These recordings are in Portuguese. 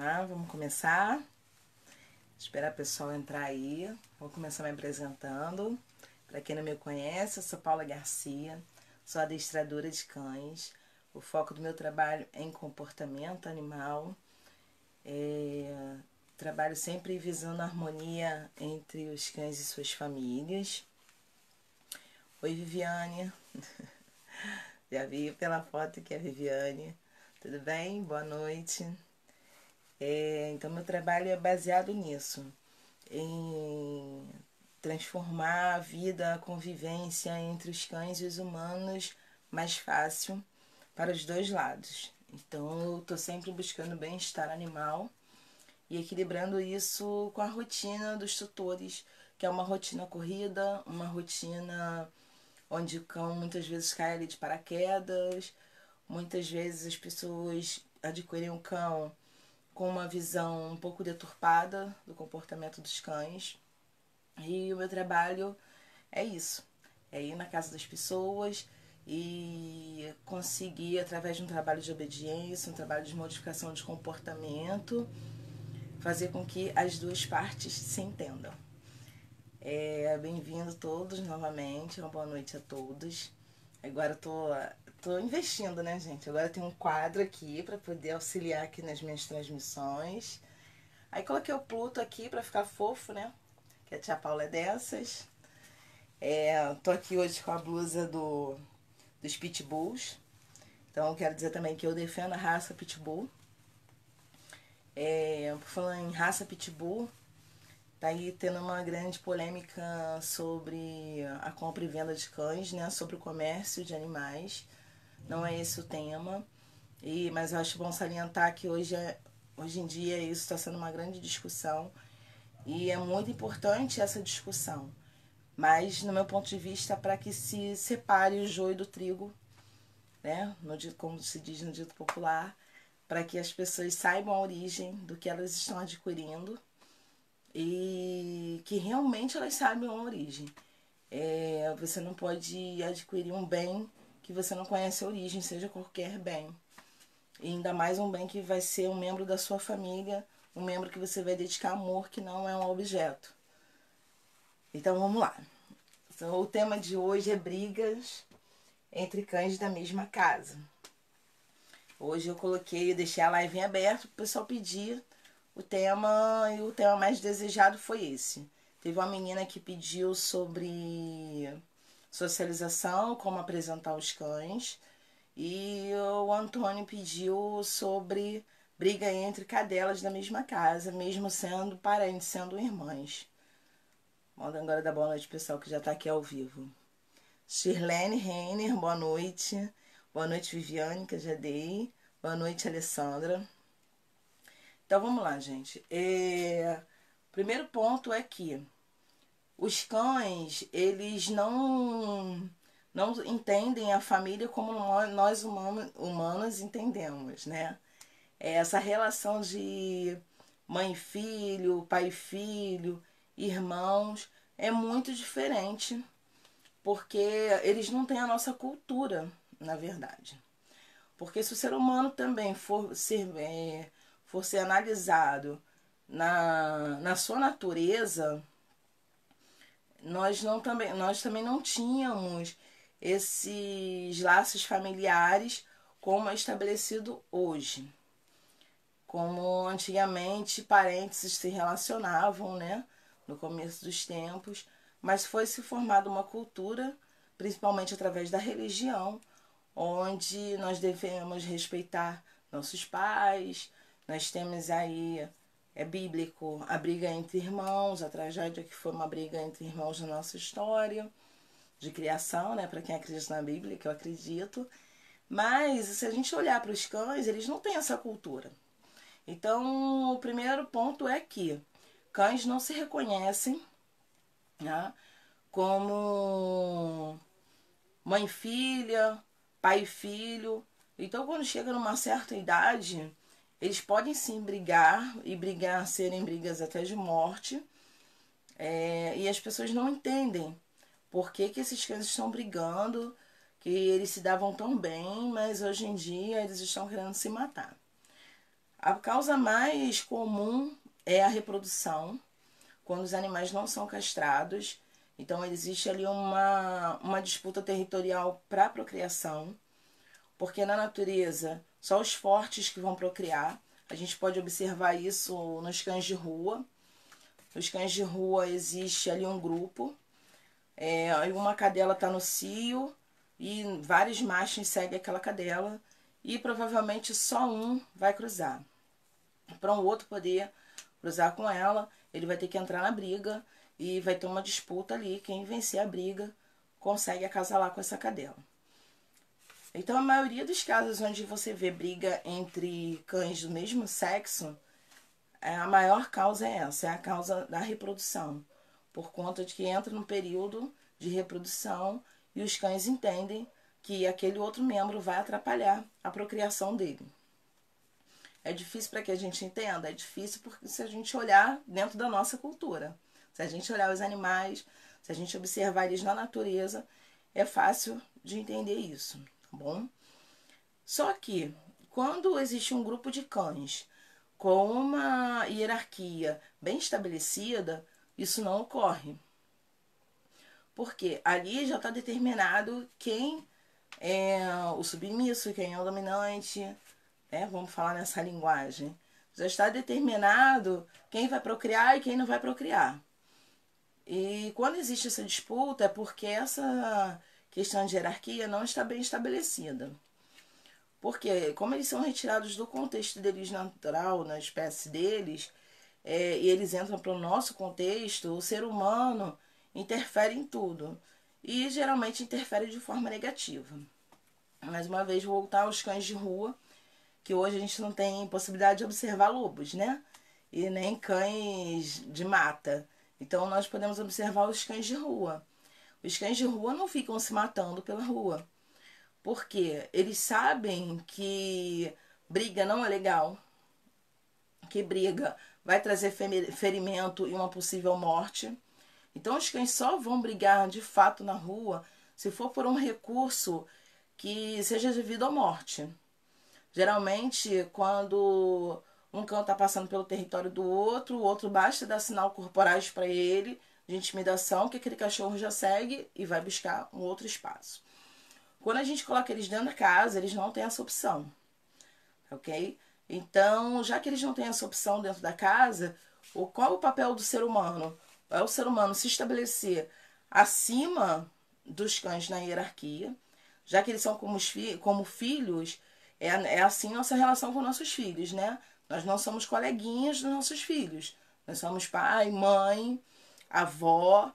Vamos começar. Esperar o pessoal entrar aí. Vou começar me apresentando. Para quem não me conhece, eu sou Paula Garcia, sou adestradora de cães. O foco do meu trabalho é em comportamento animal. Trabalho sempre visando a harmonia entre os cães e suas famílias. Oi, Viviane. Já vi pela foto que é a Viviane. Tudo bem? Boa noite. Então, meu trabalho é baseado nisso, em transformar a vida, a convivência entre os cães e os humanos mais fácil para os dois lados. Então, eu estou sempre buscando bem-estar animal e equilibrando isso com a rotina dos tutores, que é uma rotina corrida, uma rotina onde o cão muitas vezes cai ali de paraquedas, muitas vezes as pessoas adquirem um cão com uma visão um pouco deturpada do comportamento dos cães. E o meu trabalho é isso, é ir na casa das pessoas e conseguir, através de um trabalho de obediência, um trabalho de modificação de comportamento, fazer com que as duas partes se entendam. Bem-vindo todos novamente, uma boa noite a todos. Agora eu tô investindo, né, gente? Agora tem um quadro aqui para poder auxiliar aqui nas minhas transmissões. Aí coloquei o Pluto aqui para ficar fofo, né? Que a tia Paula é dessas. Tô aqui hoje com a blusa dos Pitbulls. Então eu quero dizer também que eu defendo a raça Pitbull. Falando em raça Pitbull, tá aí tendo uma grande polêmica sobre a compra e venda de cães, né? Sobre o comércio de animais. Não é esse o tema. Mas eu acho bom salientar que hoje em dia isso está sendo uma grande discussão. E é muito importante essa discussão. Mas, no meu ponto de vista, para que se separe o joio do trigo, né? Como se diz no dito popular, para que as pessoas saibam a origem do que elas estão adquirindo e que realmente elas saibam a origem. Você não pode adquirir um bem que você não conhece a origem, seja qualquer bem. E ainda mais um bem que vai ser um membro da sua família, um membro que você vai dedicar amor, que não é um objeto. Então vamos lá. Então, o tema de hoje é brigas entre cães da mesma casa. Hoje eu deixei a live em aberto para o pessoal pedir o tema, e o tema mais desejado foi esse. Teve uma menina que pediu sobre socialização, como apresentar os cães, e o Antônio pediu sobre briga entre cadelas da mesma casa, mesmo sendo parentes, sendo irmãs. Manda agora dar boa noite, pessoal, que já está aqui ao vivo. Shirlene Reiner, boa noite. Boa noite, Viviane, que eu já dei. Boa noite, Alessandra. Então, vamos lá, gente. O primeiro ponto é que os cães, eles não entendem a família como nós humanos entendemos, né? Essa relação de mãe e filho, pai e filho, irmãos, é muito diferente, porque eles não têm a nossa cultura, na verdade. Porque se o ser humano também for ser analisado na sua natureza, nós também não tínhamos esses laços familiares como é estabelecido hoje. Como antigamente parentes se relacionavam, né, no começo dos tempos, mas foi se formada uma cultura, principalmente através da religião, onde nós devemos respeitar nossos pais. Nós temos aí, é bíblico, a briga entre irmãos, a tragédia que foi uma briga entre irmãos na nossa história de criação, né, para quem acredita na Bíblia, que eu acredito. Mas se a gente olhar para os cães, eles não têm essa cultura. Então, o primeiro ponto é que cães não se reconhecem, né, como mãe e filha, pai e filho. Então, quando chega numa certa idade, eles podem sim brigar, e serem brigas até de morte. E as pessoas não entendem por que esses cães estão brigando, que eles se davam tão bem, mas hoje em dia eles estão querendo se matar. A causa mais comum é a reprodução, quando os animais não são castrados. Então, existe ali uma disputa territorial para a procriação, porque na natureza só os fortes que vão procriar. A gente pode observar isso nos cães de rua. Nos cães de rua existe ali um grupo, uma cadela está no cio e vários machos seguem aquela cadela e provavelmente só um vai cruzar. Para um outro poder cruzar com ela, ele vai ter que entrar na briga e vai ter uma disputa ali. Quem vencer a briga consegue acasalar com essa cadela. Então, a maioria dos casos onde você vê briga entre cães do mesmo sexo, a maior causa é essa, é a causa da reprodução. Por conta de que entra no período de reprodução e os cães entendem que aquele outro membro vai atrapalhar a procriação dele. É difícil para que a gente entenda? É difícil porque se a gente olhar dentro da nossa cultura. Se a gente olhar os animais, se a gente observar eles na natureza, é fácil de entender isso, tá bom? Só que, quando existe um grupo de cães com uma hierarquia bem estabelecida, isso não ocorre. Porque ali já está determinado quem é o submisso, quem é o dominante, né? Vamos falar nessa linguagem. Já está determinado quem vai procriar e quem não vai procriar. E quando existe essa disputa é porque essa questão de hierarquia não está bem estabelecida. Porque como eles são retirados do contexto deles natural, na espécie deles, e eles entram para o nosso contexto, o ser humano interfere em tudo. E geralmente interfere de forma negativa. Mais uma vez, voltar aos cães de rua, que hoje a gente não tem possibilidade de observar lobos, né? E nem cães de mata. Então, nós podemos observar os cães de rua. Os cães de rua não ficam se matando pela rua. Porque eles sabem que briga não é legal. Que briga vai trazer ferimento e uma possível morte. Então, os cães só vão brigar de fato na rua se for por um recurso que seja de vida ou morte. Geralmente, quando um cão está passando pelo território do outro, o outro basta dar sinal corporais para ele de intimidação, que aquele cachorro já segue e vai buscar um outro espaço. Quando a gente coloca eles dentro da casa, eles não têm essa opção, ok? Então, já que eles não têm essa opção dentro da casa, qual é o papel do ser humano? É o ser humano se estabelecer acima dos cães na hierarquia, já que eles são como filhos, é assim nossa relação com nossos filhos, né? Nós não somos coleguinhas dos nossos filhos. Nós somos pai, mãe, avó.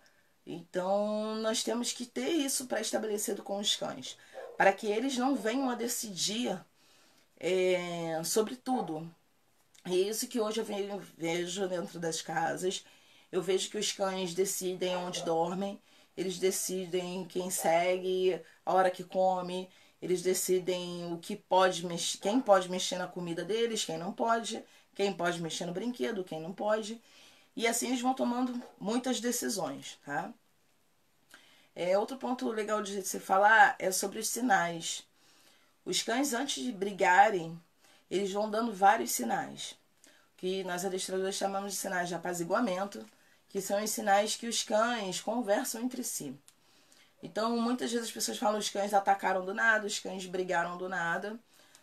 Então, nós temos que ter isso pré-estabelecido com os cães, para que eles não venham a decidir sobre tudo. E é isso que hoje eu vejo dentro das casas. Eu vejo que os cães decidem onde dormem, eles decidem quem segue, a hora que come, eles decidem o que pode mexer, quem pode mexer na comida deles, quem não pode, quem pode mexer no brinquedo, quem não pode. E assim eles vão tomando muitas decisões, tá? Outro ponto legal de se falar é sobre os sinais. Os cães, antes de brigarem, eles vão dando vários sinais, que nós adestradores chamamos de sinais de apaziguamento, que são os sinais que os cães conversam entre si. Então, muitas vezes as pessoas falam que os cães atacaram do nada, os cães brigaram do nada.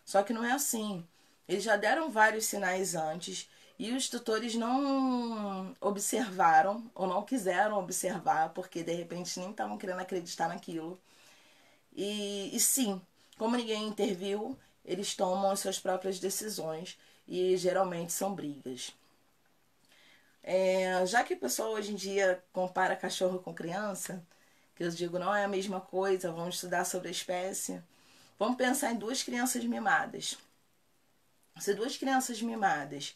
Só que não é assim. Eles já deram vários sinais antes e os tutores não observaram ou não quiseram observar, porque de repente nem estavam querendo acreditar naquilo. E sim, como ninguém interviu, eles tomam as suas próprias decisões e geralmente são brigas. Já que o pessoal hoje em dia compara cachorro com criança, que eu digo não é a mesma coisa, vamos estudar sobre a espécie, vamos pensar em duas crianças mimadas. Se duas crianças mimadas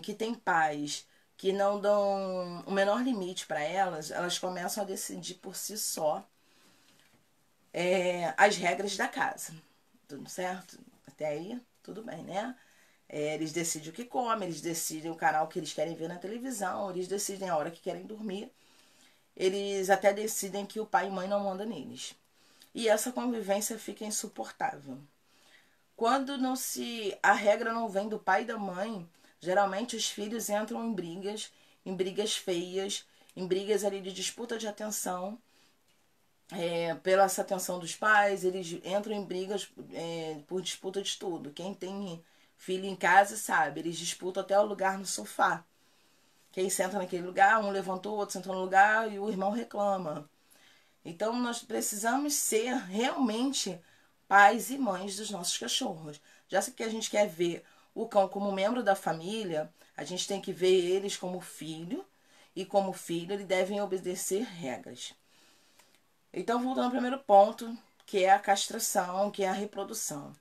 que têm pais que não dão o menor limite para elas, elas começam a decidir por si só as regras da casa. Tudo certo? Até aí, tudo bem, né? Eles decidem o que comem, eles decidem o canal que eles querem ver na televisão, eles decidem a hora que querem dormir. Eles até decidem que o pai e mãe não mandam neles. E essa convivência fica insuportável. Quando a regra não vem do pai e da mãe, geralmente os filhos entram em brigas feias, em brigas ali de disputa de atenção. Pela essa atenção dos pais, eles entram em brigas por disputa de tudo. Quem tem filho em casa sabe, eles disputam até o lugar no sofá. Quem senta naquele lugar, um levantou, o outro sentou no lugar e o irmão reclama. Então nós precisamos ser realmente pais e mães dos nossos cachorros. Já que a gente quer ver o cão como membro da família, a gente tem que ver eles como filho, e como filho eles devem obedecer regras. Então, voltando ao primeiro ponto, que é a castração, que é a reprodução.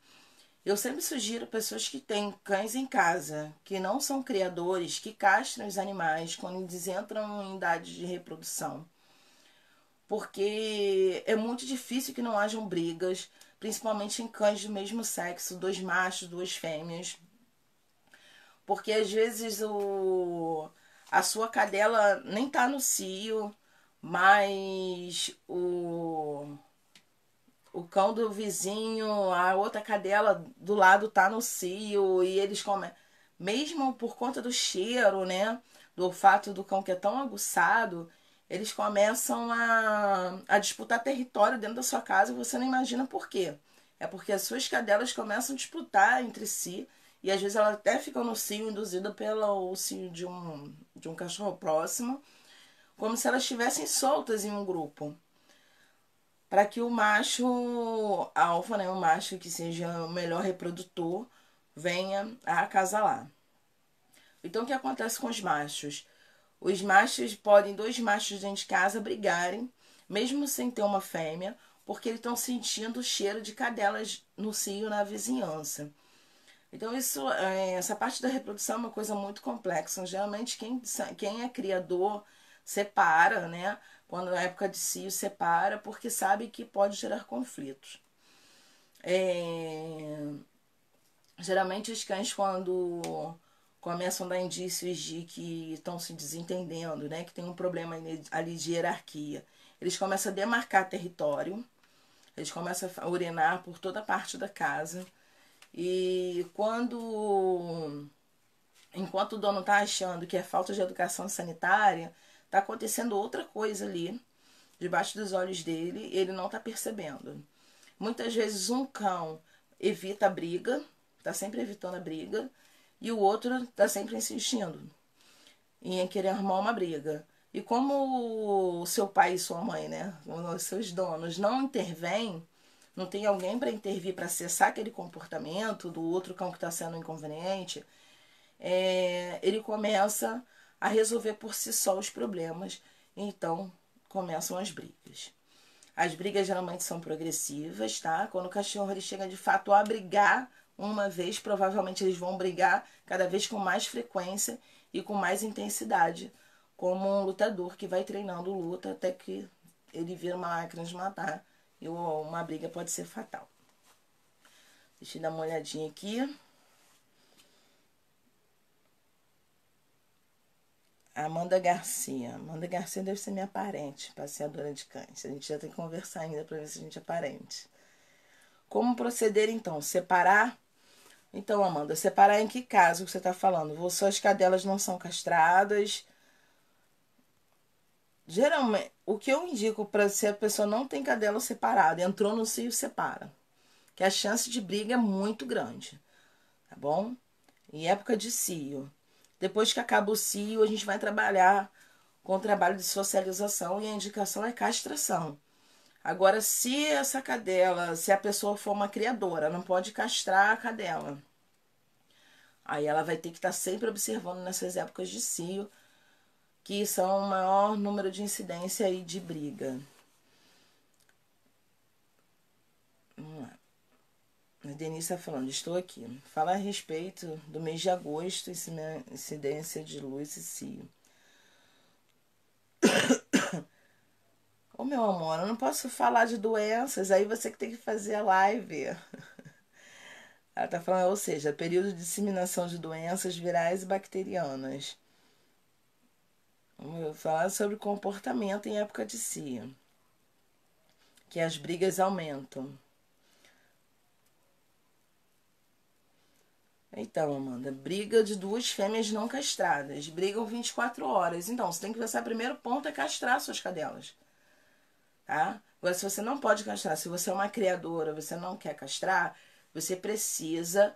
Eu sempre sugiro pessoas que têm cães em casa, que não são criadores, que castrem os animais quando eles entram em idade de reprodução. Porque é muito difícil que não hajam brigas, principalmente em cães do mesmo sexo, 2 machos, 2 fêmeas. Porque às vezes a sua cadela nem tá no cio, mas o cão do vizinho, a outra cadela do lado tá no cio e eles comem. Mesmo por conta do cheiro, né? Do olfato do cão que é tão aguçado, eles começam a disputar território dentro da sua casa e você não imagina por quê. É porque as suas cadelas começam a disputar entre si e às vezes elas até ficam no cio induzida pelo cio de um cachorro próximo, como se elas estivessem soltas em um grupo para que o macho alfa, né, o macho que seja o melhor reprodutor, venha a acasalar. Então, o que acontece com os machos? Os machos podem, 2 machos dentro de casa, brigarem, mesmo sem ter uma fêmea, porque eles estão sentindo o cheiro de cadelas no cio na vizinhança. Então, essa parte da reprodução é uma coisa muito complexa. Geralmente, quem é criador separa, né? Quando é época de cio, separa, porque sabe que pode gerar conflitos. Geralmente, os cães, quando começam a dar indícios de que estão se desentendendo, né? Que tem um problema ali de hierarquia, eles começam a demarcar território, eles começam a urinar por toda a parte da casa. E enquanto o dono está achando que é falta de educação sanitária, está acontecendo outra coisa ali, debaixo dos olhos dele, e ele não está percebendo. Muitas vezes um cão evita a briga, está sempre evitando a briga, e o outro está sempre insistindo em querer arrumar uma briga. E como o seu pai e sua mãe, né, os seus donos, não intervêm, não tem alguém para intervir para cessar aquele comportamento do outro cão que está sendo inconveniente, ele começa a resolver por si só os problemas. Então começam as brigas. As brigas geralmente são progressivas, tá? Quando o cachorro ele chega de fato a brigar uma vez, provavelmente eles vão brigar cada vez com mais frequência e com mais intensidade, como um lutador que vai treinando luta até que ele vira uma máquina de matar e uma briga pode ser fatal. Deixa eu dar uma olhadinha aqui. Amanda Garcia. Amanda Garcia deve ser minha parente, passeadora de cães. A gente já tem que conversar ainda para ver se a gente é parente. Como proceder então? Separar? Então, Amanda, separar em que caso que você está falando? Suas cadelas não são castradas? Geralmente, o que eu indico para se a pessoa não tem cadela separada, entrou no cio, separa. Que a chance de briga é muito grande, tá bom? Em época de cio. Depois que acaba o cio, a gente vai trabalhar com o trabalho de socialização e a indicação é castração. Agora, se a pessoa for uma criadora, não pode castrar a cadela. Aí ela vai ter que estar sempre observando nessas épocas de cio, que são o maior número de incidência aí de briga. Vamos lá. A Denise está falando, estou aqui. Fala a respeito do mês de agosto, incidência de luz e cio. Ô meu amor, eu não posso falar de doenças, aí você que tem que fazer a live. Ela tá falando, ou seja, período de disseminação de doenças virais e bacterianas. Vamos falar sobre comportamento em época de cio, que as brigas aumentam. Então, Amanda, briga de duas fêmeas não castradas. Brigam 24 horas. Então, você tem que pensar, primeiro ponto é castrar suas cadelas. Tá? Agora, se você não pode castrar, se você é uma criadora, você não quer castrar, você precisa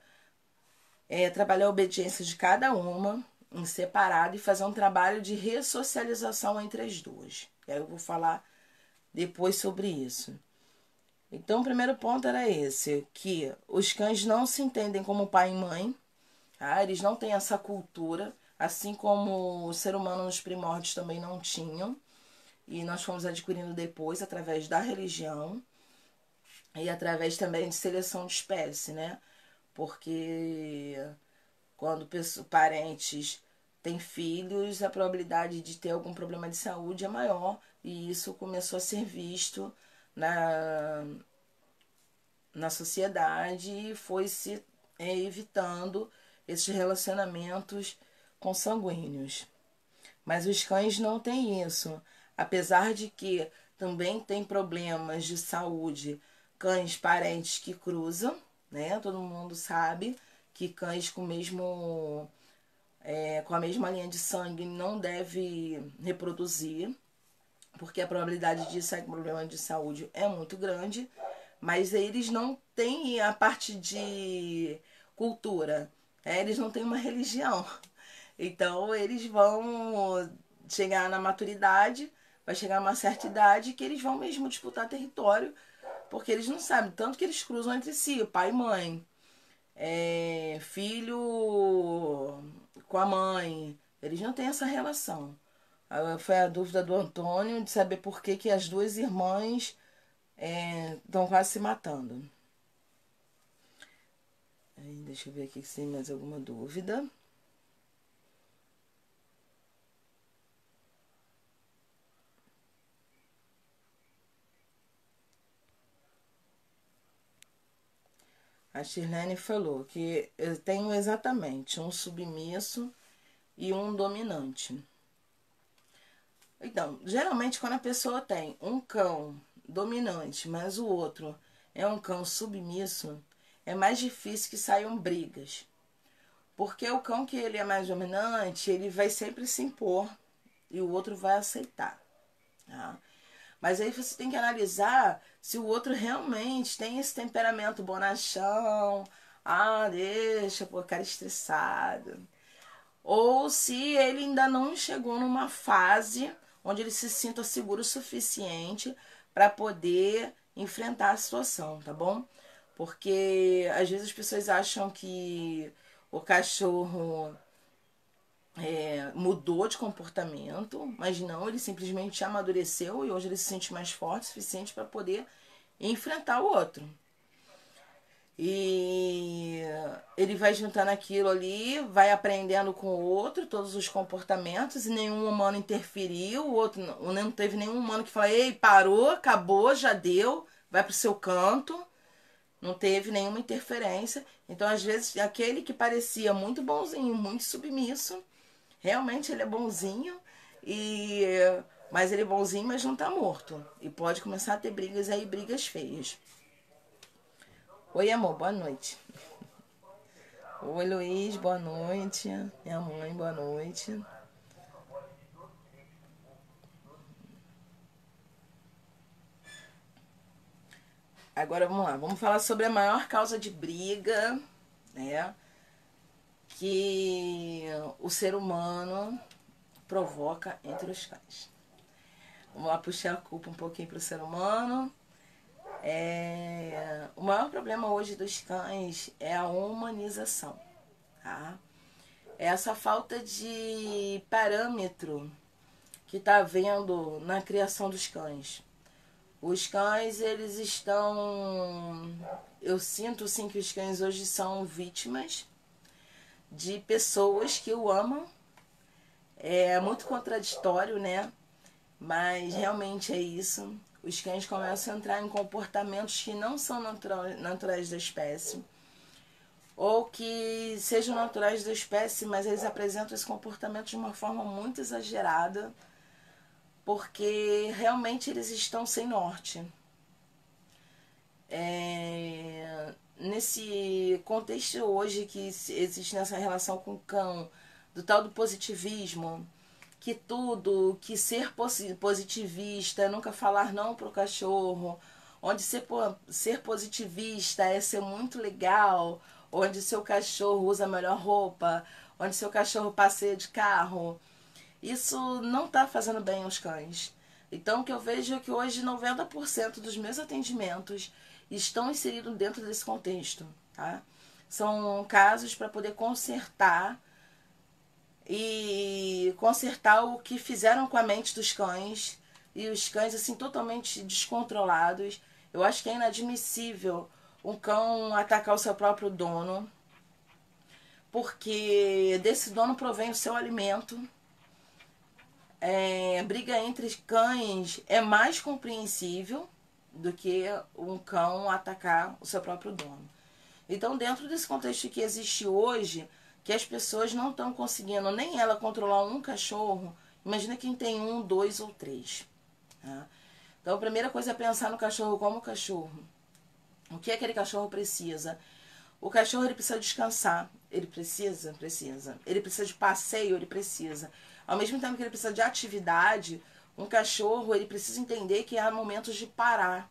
trabalhar a obediência de cada uma em separado e fazer um trabalho de ressocialização entre as duas. E aí eu vou falar depois sobre isso. Então, o primeiro ponto era esse, que os cães não se entendem como pai e mãe, tá? Eles não têm essa cultura, assim como o ser humano nos primórdios também não tinham, e nós fomos adquirindo depois através da religião e através também de seleção de espécie, né? Porque quando parentes têm filhos, a probabilidade de ter algum problema de saúde é maior, e isso começou a ser visto na sociedade e foi se evitando esses relacionamentos consanguíneos. Mas os cães não têm isso. Apesar de que também tem problemas de saúde, cães parentes que cruzam, né? Todo mundo sabe que cães com a mesma linha de sangue não deve reproduzir, porque a probabilidade de sair com problema de saúde é muito grande, mas eles não têm a parte de cultura, eles não têm uma religião. Então eles vão chegar na maturidade, vai chegar uma certa idade que eles vão mesmo disputar território, porque eles não sabem, tanto que eles cruzam entre si, pai e mãe, filho com a mãe, eles não têm essa relação. Foi a dúvida do Antônio de saber por que, que as duas irmãs estão quase se matando. Deixa eu ver aqui se tem mais alguma dúvida. A Shirlene falou que eu tenho exatamente um submisso e um dominante. Então, geralmente quando a pessoa tem um cão dominante, mas o outro é um cão submisso, é mais difícil que saiam brigas. Porque o cão que ele é mais dominante, ele vai sempre se impor e o outro vai aceitar. Tá? Mas aí você tem que analisar se o outro realmente tem esse temperamento bonachão, deixa, pô, cara estressado. Ou se ele ainda não chegou numa fase onde ele se sinta seguro o suficiente para poder enfrentar a situação, tá bom? Porque às vezes as pessoas acham que o cachorro mudou de comportamento, mas não, ele simplesmente amadureceu e hoje ele se sente mais forte o suficiente para poder enfrentar o outro. E ele vai juntando aquilo ali, vai aprendendo com o outro, todos os comportamentos, e nenhum humano interferiu, o outro não teve nenhum humano que falou, ei, parou, acabou, já deu, vai pro seu canto. Não teve nenhuma interferência. Então, às vezes, aquele que parecia muito bonzinho, muito submisso, realmente ele é bonzinho, e mas ele é bonzinho, mas não tá morto. E pode começar a ter brigas aí, brigas feias. Oi, amor, boa noite. Oi, Luiz, boa noite. Minha mãe, boa noite. Agora vamos lá, vamos falar sobre a maior causa de briga, né? Que o ser humano provoca entre os cães. Vamos lá puxar a culpa um pouquinho para o ser humano. O maior problema hoje dos cães é a humanização, tá? É essa falta de parâmetro que está havendo na criação dos cães. Os cães, eles estão... Eu sinto, sim, que os cães hoje são vítimas de pessoas que o amam. É muito contraditório, né? Mas realmente é isso. Os cães começam a entrar em comportamentos que não são naturais da espécie. Ou que sejam naturais da espécie, mas eles apresentam esse comportamento de uma forma muito exagerada, porque realmente eles estão sem norte. nesse contexto hoje que existe nessa relação com o cão, do tal do positivismo, que tudo, que ser positivista é nunca falar não pro cachorro, onde ser positivista é ser muito legal, onde seu cachorro usa a melhor roupa, onde seu cachorro passeia de carro. Isso não está fazendo bem aos cães. Então, o que eu vejo é que hoje 90% dos meus atendimentos estão inseridos dentro desse contexto. Tá? São casos para poder consertar o que fizeram com a mente dos cães, e os cães assim totalmente descontrolados. Eu acho que é inadmissível um cão atacar o seu próprio dono, porque desse dono provém o seu alimento. Briga entre cães é mais compreensível do que um cão atacar o seu próprio dono. Então, dentro desse contexto que existe hoje, que as pessoas não estão conseguindo nem ela controlar um cachorro, imagina quem tem 1, 2 ou 3. Tá? Então, a primeira coisa é pensar no cachorro como cachorro. O que aquele cachorro precisa? O cachorro ele precisa descansar, ele precisa. Ele precisa de passeio, ele precisa. Ao mesmo tempo que ele precisa de atividade, um cachorro ele precisa entender que há momentos de parar.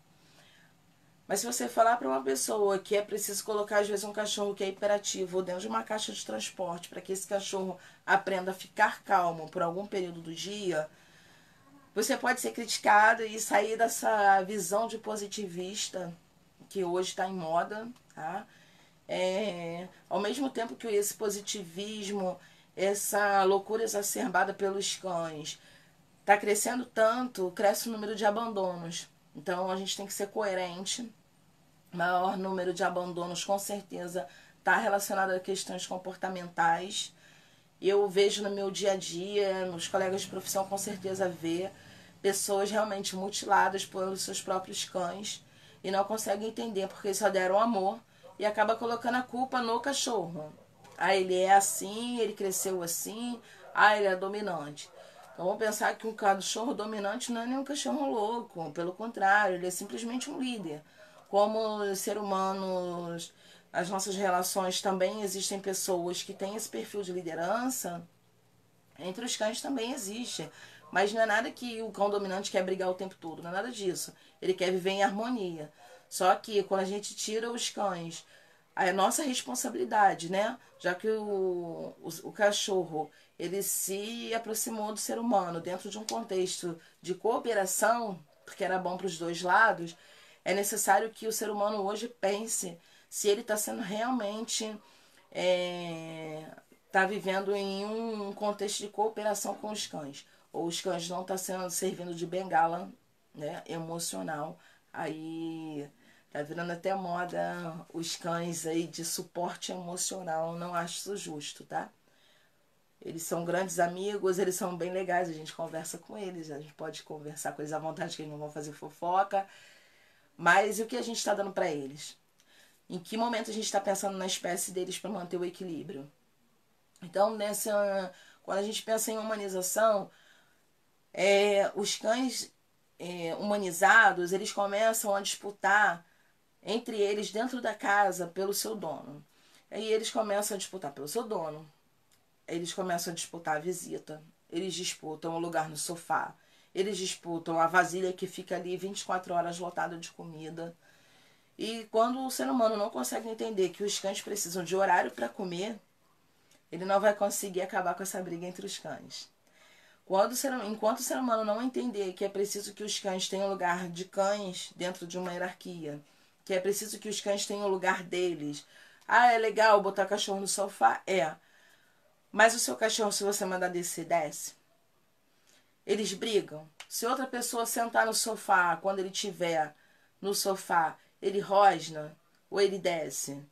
Mas se você falar para uma pessoa que é preciso colocar às vezes um cachorro que é hiperativo dentro de uma caixa de transporte para que esse cachorro aprenda a ficar calmo por algum período do dia, você pode ser criticado e sair dessa visão de positivista que hoje está em moda, tá? Ao mesmo tempo que esse positivismo, essa loucura exacerbada pelos cães está crescendo tanto, cresce o número de abandonos. Então a gente tem que ser coerente. O maior número de abandonos com certeza está relacionado a questões comportamentais. Eu vejo no meu dia a dia, nos colegas de profissão com certeza vê pessoas realmente mutiladas pelos seus próprios cães e não conseguem entender porque só deram amor e acaba colocando a culpa no cachorro. Ah, ele é assim, ele cresceu assim, ele é dominante. Então vamos pensar que um cachorro dominante não é nenhum cachorro louco, pelo contrário, ele é simplesmente um líder. Como ser humanos, as nossas relações também existem pessoas que têm esse perfil de liderança, entre os cães também existe. Mas não é nada que o cão dominante quer brigar o tempo todo, não é nada disso. Ele quer viver em harmonia. Só que quando a gente tira os cães, é nossa responsabilidade, né? Já que o cachorro, ele se aproximou do ser humano dentro de um contexto de cooperação, porque era bom para os dois lados, é necessário que o ser humano hoje pense se ele está sendo realmente... está vivendo em um contexto de cooperação com os cães. Ou os cães não estão servindo de bengala, né, emocional. Aí tá virando até moda os cães aí de suporte emocional. Não acho isso justo, tá? Eles são grandes amigos, eles são bem legais, a gente conversa com eles, a gente pode conversar com eles à vontade, que eles não vão fazer fofoca. Mas e o que a gente está dando para eles? Em que momento a gente está pensando na espécie deles para manter o equilíbrio? Então, quando a gente pensa em humanização, os cães humanizados, eles começam a disputar entre eles dentro da casa pelo seu dono. Aí eles começam a disputar pelo seu dono, eles começam a disputar a visita, eles disputam o lugar no sofá, eles disputam a vasilha que fica ali 24 horas lotada de comida. E quando o ser humano não consegue entender que os cães precisam de horário para comer, ele não vai conseguir acabar com essa briga entre os cães. Enquanto o ser humano não entender que é preciso que os cães tenham lugar de cães dentro de uma hierarquia, que é preciso que os cães tenham o lugar deles. É legal botar cachorro no sofá? Mas o seu cachorro, se você mandar descer, desce. Eles brigam. Se outra pessoa sentar no sofá, quando ele estiver no sofá, ele rosna ou ele desce.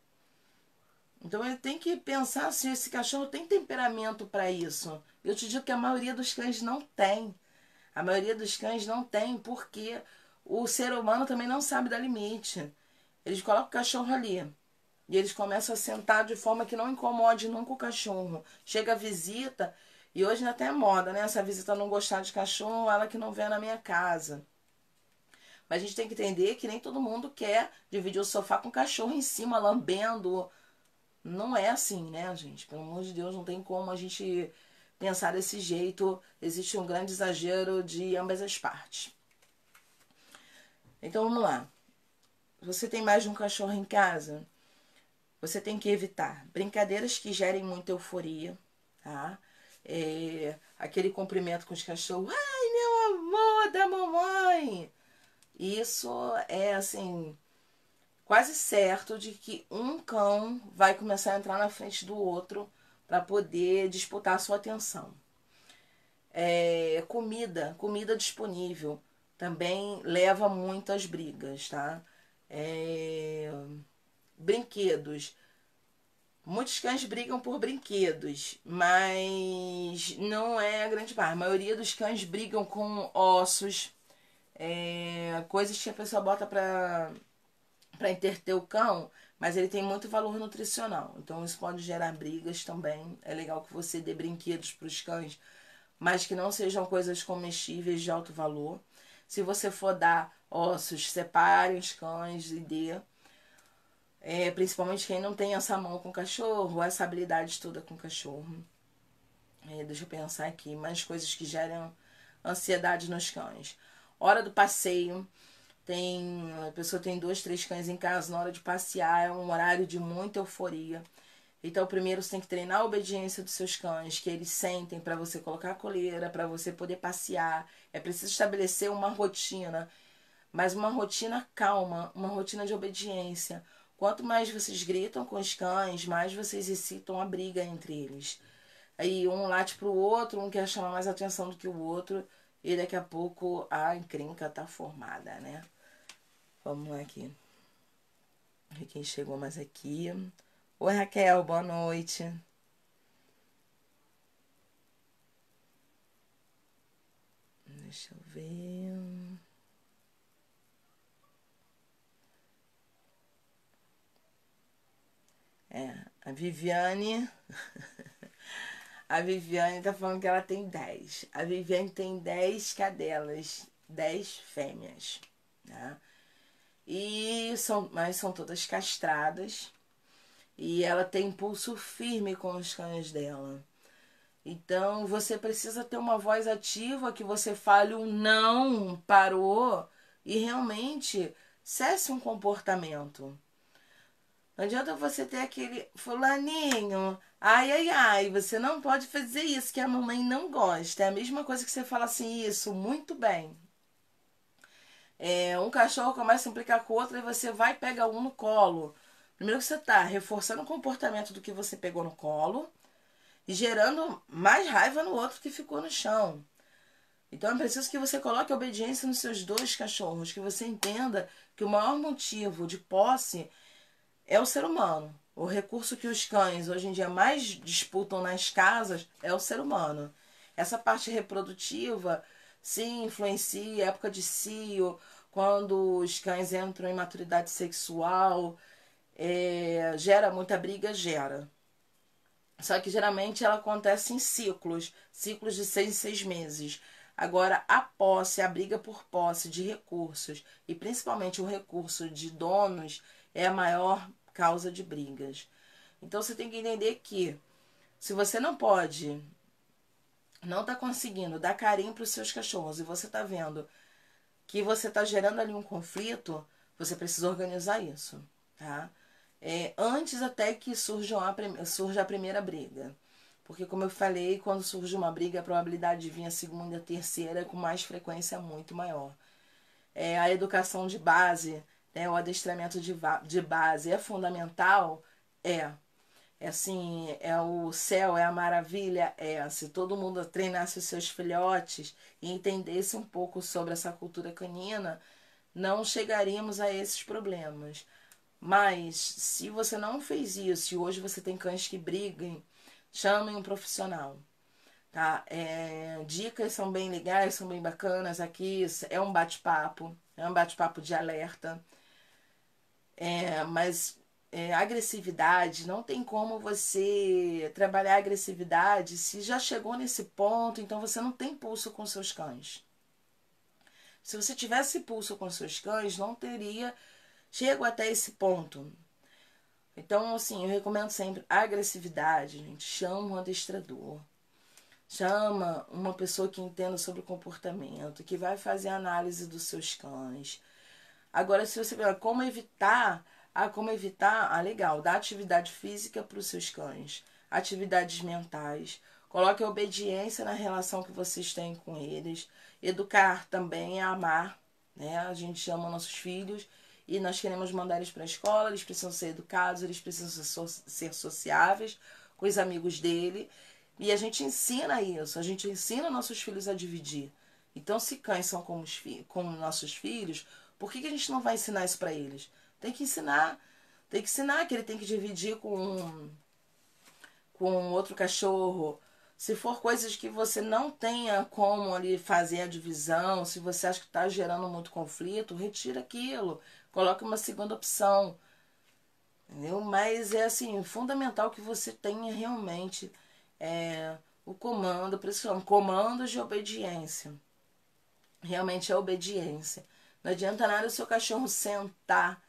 Então ele tem que pensar se esse cachorro tem temperamento para isso. Eu te digo que a maioria dos cães não tem. A maioria dos cães não tem porque o ser humano também não sabe dar limite. Eles colocam o cachorro ali e eles começam a sentar de forma que não incomode nunca o cachorro. Chega a visita, e hoje ainda tem moda, né? Se a visita não gostar de cachorro, ela que não vem na minha casa. Mas a gente tem que entender que nem todo mundo quer dividir o sofá com o cachorro em cima, lambendo. Não é assim, né, gente? Pelo amor de Deus, não tem como a gente pensar desse jeito. Existe um grande exagero de ambas as partes. Então vamos lá. Você tem mais de um cachorro em casa? Você tem que evitar brincadeiras que gerem muita euforia, tá? Aquele cumprimento com os cachorros. Ai, meu amor da mamãe! Isso é, assim, quase certo de que um cão vai começar a entrar na frente do outro para poder disputar a sua atenção. Comida disponível também leva muitas brigas, tá? Brinquedos. Muitos cães brigam por brinquedos, mas não é a grande parte. A maioria dos cães brigam com ossos, coisas que a pessoa bota para entreter o cão, mas ele tem muito valor nutricional. Então isso pode gerar brigas também. É legal que você dê brinquedos para os cães, mas que não sejam coisas comestíveis de alto valor. Se você for dar ossos, separe os cães e dê. Principalmente quem não tem essa mão com cachorro, essa habilidade toda com cachorro. Deixa eu pensar aqui, mais coisas que geram ansiedade nos cães. Hora do passeio. A pessoa tem 2, 3 cães em casa, na hora de passear é um horário de muita euforia. Então, primeiro você tem que treinar a obediência dos seus cães, que eles sentem para você colocar a coleira, para você poder passear. É preciso estabelecer uma rotina, mas uma rotina calma, uma rotina de obediência. Quanto mais vocês gritam com os cães, mais vocês excitam a briga entre eles. Aí um late pro outro, um quer chamar mais atenção do que o outro, e daqui a pouco a encrenca tá formada, né? Vamos lá aqui. Quem chegou mais aqui? Oi, Raquel, boa noite. Deixa eu ver. A Viviane. A Viviane tá falando que ela tem 10. A Viviane tem 10 cadelas, 10 fêmeas, né? Mas são todas castradas. E ela tem pulso firme com os cães dela. Então você precisa ter uma voz ativa, que você fale um não, parou, e realmente cesse um comportamento. Não adianta você ter aquele fulaninho, ai, ai, ai, você não pode fazer isso, que a mamãe não gosta. É a mesma coisa que você fala assim, isso, muito bem. Um cachorro começa a implicar com o outro e você vai pegar um no colo. Primeiro que você está reforçando o comportamento do que você pegou no colo e gerando mais raiva no outro que ficou no chão. Então é preciso que você coloque obediência nos seus 2 cachorros, que você entenda que o maior motivo de posse é o ser humano. O recurso que os cães hoje em dia mais disputam nas casas é o ser humano. Essa parte reprodutiva, sim, influencia, época de cio, quando os cães entram em maturidade sexual, gera muita briga, gera. Só que geralmente ela acontece em ciclos de 6 em 6 meses. Agora, a posse, a briga por posse de recursos, e principalmente o recurso de donos, é a maior causa de brigas. Então você tem que entender que se você não está conseguindo dar carinho para os seus cachorros e você está vendo que você está gerando ali um conflito, você precisa organizar isso, tá? Antes até que surja a primeira briga. Porque, como eu falei, quando surge uma briga, a probabilidade de vir a segunda e a terceira com mais frequência é muito maior. A educação de base, né, o adestramento de base é fundamental? É assim, é o céu, é a maravilha? Se todo mundo treinasse os seus filhotes e entendesse um pouco sobre essa cultura canina, não chegaríamos a esses problemas. Mas se você não fez isso e hoje você tem cães que briguem, chamem um profissional, tá? Dicas são bem legais, são bem bacanas aqui, é um bate-papo de alerta. Mas agressividade, não tem como você trabalhar agressividade se já chegou nesse ponto, então você não tem pulso com seus cães. Se você tivesse pulso com seus cães, não teria chego até esse ponto. Então, assim, eu recomendo sempre agressividade, gente. Chama um adestrador. Chama uma pessoa que entenda sobre comportamento, que vai fazer análise dos seus cães. Agora, se você ver como evitar, legal, dá atividade física para os seus cães, atividades mentais, coloque a obediência na relação que vocês têm com eles. Educar também é amar, né? A gente ama nossos filhos e nós queremos mandar eles para a escola, eles precisam ser educados, eles precisam ser sociáveis com os amigos dele. E a gente ensina isso, a gente ensina nossos filhos a dividir. Então, se cães são como nossos filhos, por que a gente não vai ensinar isso para eles? Tem que ensinar que ele tem que dividir com outro cachorro. Se for coisas que você não tenha como ali fazer a divisão, se você acha que está gerando muito conflito, retira aquilo, coloque uma segunda opção. Entendeu? Mas é assim, fundamental que você tenha realmente o comando, por isso que chama comandos de obediência. Realmente é obediência. Não adianta nada o seu cachorro sentar.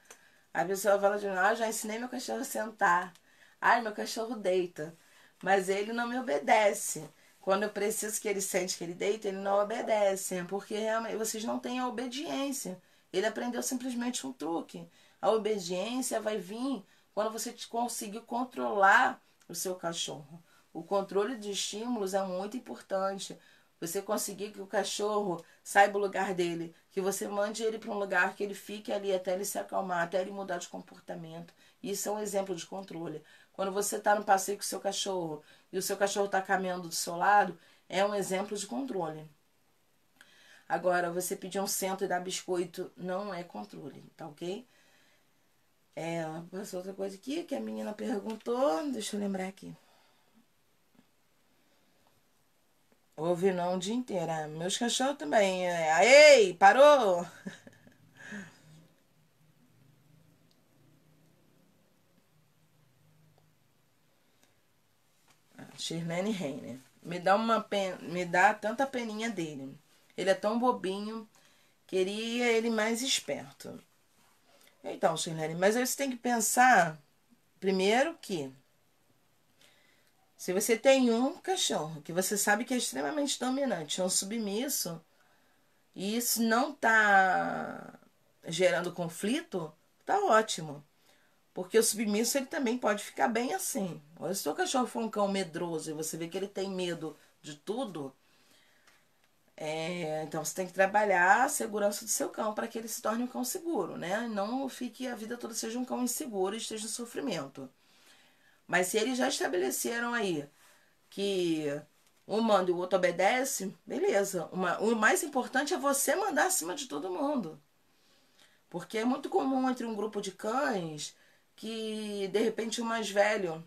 A pessoa fala de mim, já ensinei meu cachorro a sentar. Ai, meu cachorro deita. Mas ele não me obedece. Quando eu preciso que ele sente que ele deita, ele não obedece. Porque realmente vocês não têm a obediência. Ele aprendeu simplesmente um truque. A obediência vai vir quando você conseguir controlar o seu cachorro. O controle de estímulos é muito importante. Você conseguir que o cachorro saiba o lugar dele, que você mande ele para um lugar que ele fique ali até ele se acalmar, até ele mudar de comportamento. Isso é um exemplo de controle. Quando você está no passeio com o seu cachorro e o seu cachorro está caminhando do seu lado, é um exemplo de controle. Agora, você pedir um centro e dar biscoito não é controle, tá ok? Passou outra coisa aqui que a menina perguntou, deixa eu lembrar aqui. Ouve não o dia inteiro. Meus cachorros também. Ei, parou! Shirlene Reiner. Me dá tanta peninha dele. Ele é tão bobinho. Queria ele mais esperto. Então, Shirlene, mas aí você tem que pensar, primeiro que se você tem um cachorro que você sabe que é extremamente dominante, é um submisso, e isso não tá gerando conflito, tá ótimo. Porque o submisso ele também pode ficar bem assim. Ou se o seu cachorro for um cão medroso e você vê que ele tem medo de tudo, então você tem que trabalhar a segurança do seu cão para que ele se torne um cão seguro, né? E não fique a vida toda seja um cão inseguro e esteja em sofrimento. Mas se eles já estabeleceram aí que um manda e o outro obedece, beleza. O mais importante é você mandar acima de todo mundo. Porque é muito comum entre um grupo de cães que, de repente, o mais velho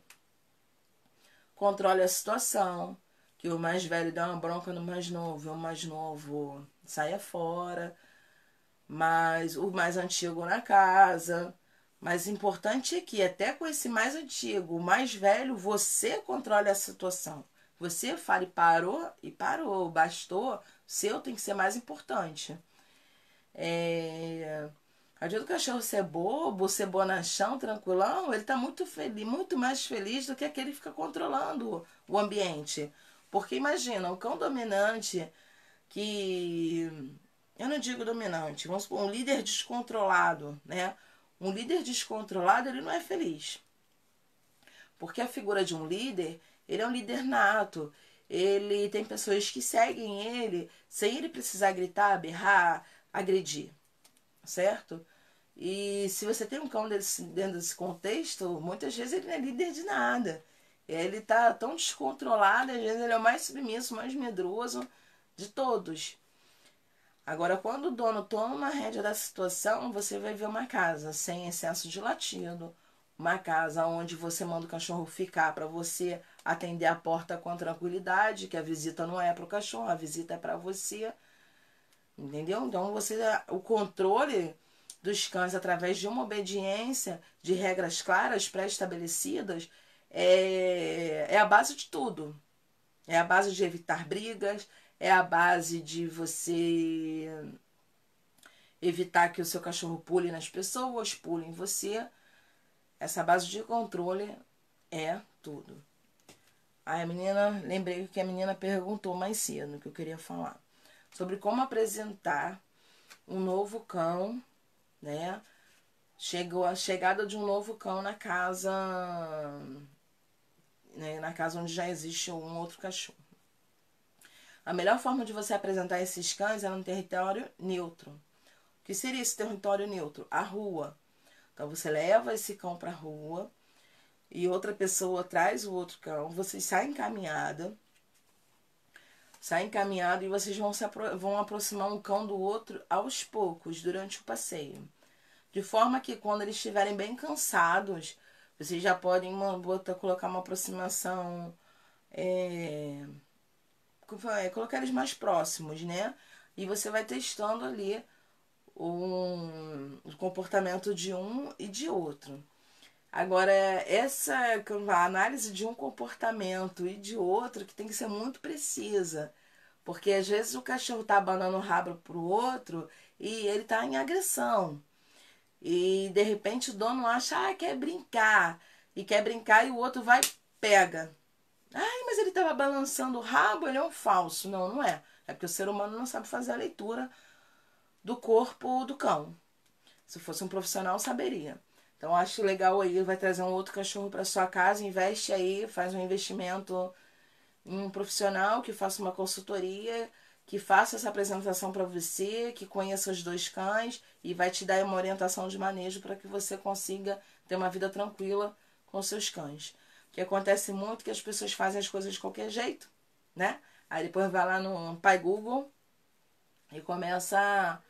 controle a situação, que o mais velho dá uma bronca no mais novo, e o mais novo saia fora, mas o mais antigo na casa. Mas o importante é que até com esse mais antigo, o mais velho, você controle a situação. Você fale parou e parou, bastou, seu tem que ser mais importante. Adianta o cachorro ser bobo, ser bonachão, tranquilão, ele tá muito feliz, muito mais feliz do que aquele que fica controlando o ambiente. Porque imagina, um cão dominante que. Eu não digo dominante, vamos supor, um líder descontrolado, né? Um líder descontrolado, ele não é feliz. Porque a figura de um líder, ele é um líder nato. Ele tem pessoas que seguem ele sem ele precisar gritar, berrar, agredir, certo? E se você tem um cão dentro desse contexto, muitas vezes ele não é líder de nada. Ele tá tão descontrolado, às vezes ele é o mais submisso, mais medroso de todos. Agora, quando o dono toma a rédea da situação, você vai ver uma casa sem excesso de latido, uma casa onde você manda o cachorro ficar para você atender a porta com tranquilidade, que a visita não é para o cachorro, a visita é para você. Entendeu? Então, o controle dos cães através de uma obediência, de regras claras, pré-estabelecidas, é a base de tudo. É a base de evitar brigas, é a base de você evitar que o seu cachorro pule nas pessoas, pule em você. Essa base de controle é tudo. Aí a menina, lembrei que a menina perguntou mais cedo, que eu queria falar. Sobre como apresentar um novo cão, né? Chegou a chegada de um novo cão na casa, né? Na casa onde já existe um outro cachorro. A melhor forma de você apresentar esses cães é num território neutro. O que seria esse território neutro? A rua. Então você leva esse cão para a rua e outra pessoa traz o outro cão, vocês saem caminhada e vocês vão aproximar um cão do outro aos poucos durante o passeio. De forma que quando eles estiverem bem cansados, vocês já podem colocar uma aproximação, colocar eles mais próximos, né? E você vai testando ali o comportamento de um e de outro. Agora, essa a análise de um comportamento e de outro que tem que ser muito precisa. Porque às vezes o cachorro tá abanando o rabo pro outro e ele tá em agressão. E de repente o dono acha, quer brincar. E quer brincar e o outro vai e pega. Ai, mas ele tava balançando o rabo, ele é um falso. Não, não é. É porque o ser humano não sabe fazer a leitura do corpo do cão. Se fosse um profissional, saberia. Então, acho legal aí, vai trazer um outro cachorro para sua casa, investe aí, faz um investimento em um profissional que faça uma consultoria, que faça essa apresentação para você, que conheça os dois cães e vai te dar uma orientação de manejo para que você consiga ter uma vida tranquila com seus cães. O que acontece muito é que as pessoas fazem as coisas de qualquer jeito, né? Aí depois vai lá no Pai Google e começa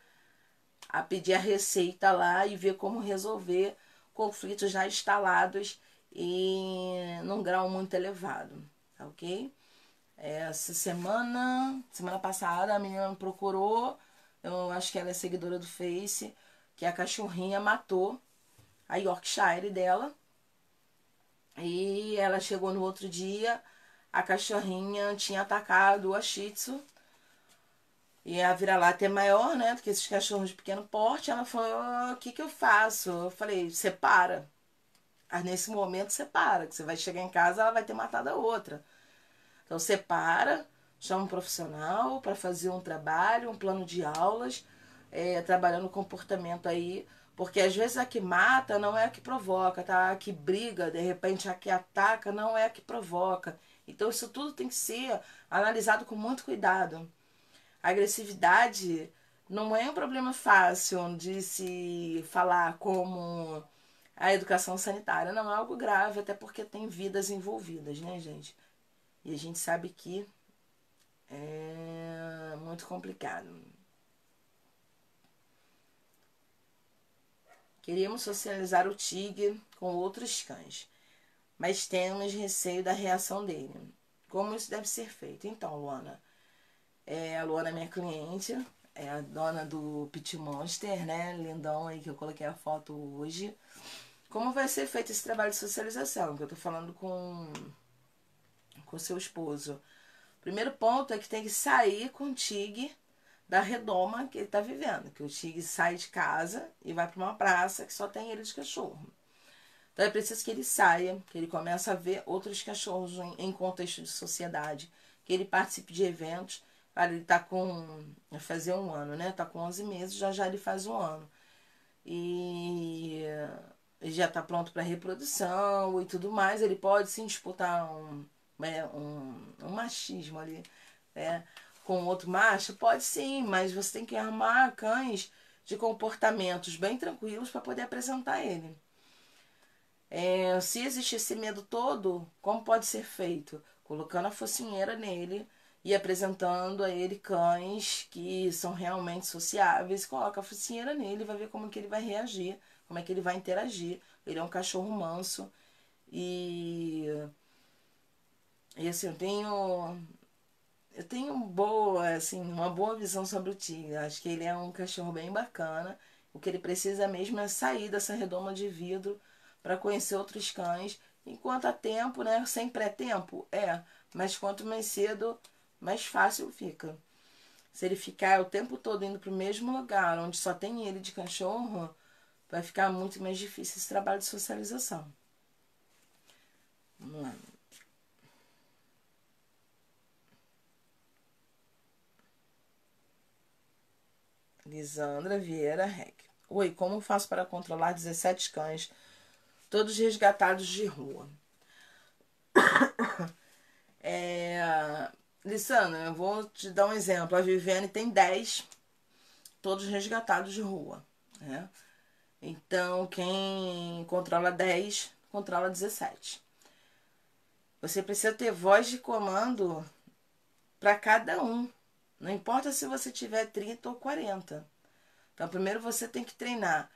a pedir a receita lá e ver como resolver conflitos já instalados e num grau muito elevado, tá ok? Essa semana passada, a menina me procurou, eu acho que ela é seguidora do Face, que a cachorrinha matou a Yorkshire dela. E ela chegou no outro dia, a cachorrinha tinha atacado a Shih Tzu. E a vira-lata é maior, né, do que esses cachorros de pequeno porte. Ela falou, o que que eu faço? Eu falei, separa. Aí nesse momento separa, que você vai chegar em casa, ela vai ter matado a outra. Então separa, chama um profissional para fazer um trabalho, um plano de aulas, trabalhando o comportamento aí. Porque às vezes a que mata não é a que provoca, tá? A que briga, de repente a que ataca não é a que provoca. Então isso tudo tem que ser analisado com muito cuidado. A agressividade não é um problema fácil de se falar como a educação sanitária. Não é algo grave, até porque tem vidas envolvidas, né, gente? E a gente sabe que é muito complicado. Queríamos socializar o Tigre com outros cães, mas temos receio da reação dele. Como isso deve ser feito? Então, Luana, a Luana é minha cliente, é a dona do Pit Monster, né? Lindão aí que eu coloquei a foto hoje. Como vai ser feito esse trabalho de socialização? Que eu tô falando com seu esposo. Primeiro ponto é que tem que sair com o Tig da redoma que ele tá vivendo. Que o Tig sai de casa e vai para uma praça que só tem ele de cachorro. Então é preciso que ele saia, que ele comece a ver outros cachorros em contexto de sociedade, que ele participe de eventos. Cara, ele tá com, vai fazer um ano, né? Tá com 11 meses, já ele faz um ano. E ele já tá pronto para reprodução e tudo mais. Ele pode sim disputar um machismo ali, né? Com outro macho? Pode sim, mas você tem que arrumar cães de comportamentos bem tranquilos para poder apresentar ele. Se existe esse medo todo, como pode ser feito? Colocando a focinheira nele e apresentando a ele cães que são realmente sociáveis. Coloca a focinheira nele e vai ver como que ele vai reagir, como é que ele vai interagir. Ele é um cachorro manso e assim, eu tenho uma boa visão sobre o Tigre. Acho que ele é um cachorro bem bacana. O que ele precisa mesmo é sair dessa redoma de vidro para conhecer outros cães. Enquanto há tempo, né? Sempre é tempo? Mas quanto mais cedo, mais fácil fica. Se ele ficar o tempo todo indo pro mesmo lugar, onde só tem ele de cachorro, vai ficar muito mais difícil esse trabalho de socialização. Vamos lá. Lisandra Vieira Reg. Oi, como faço para controlar 17 cães, todos resgatados de rua? Lisandra, eu vou te dar um exemplo. A Viviane tem 10, todos resgatados de rua, né? Então, quem controla 10, controla 17. Você precisa ter voz de comando para cada um. Não importa se você tiver 30 ou 40. Então, primeiro você tem que treinar,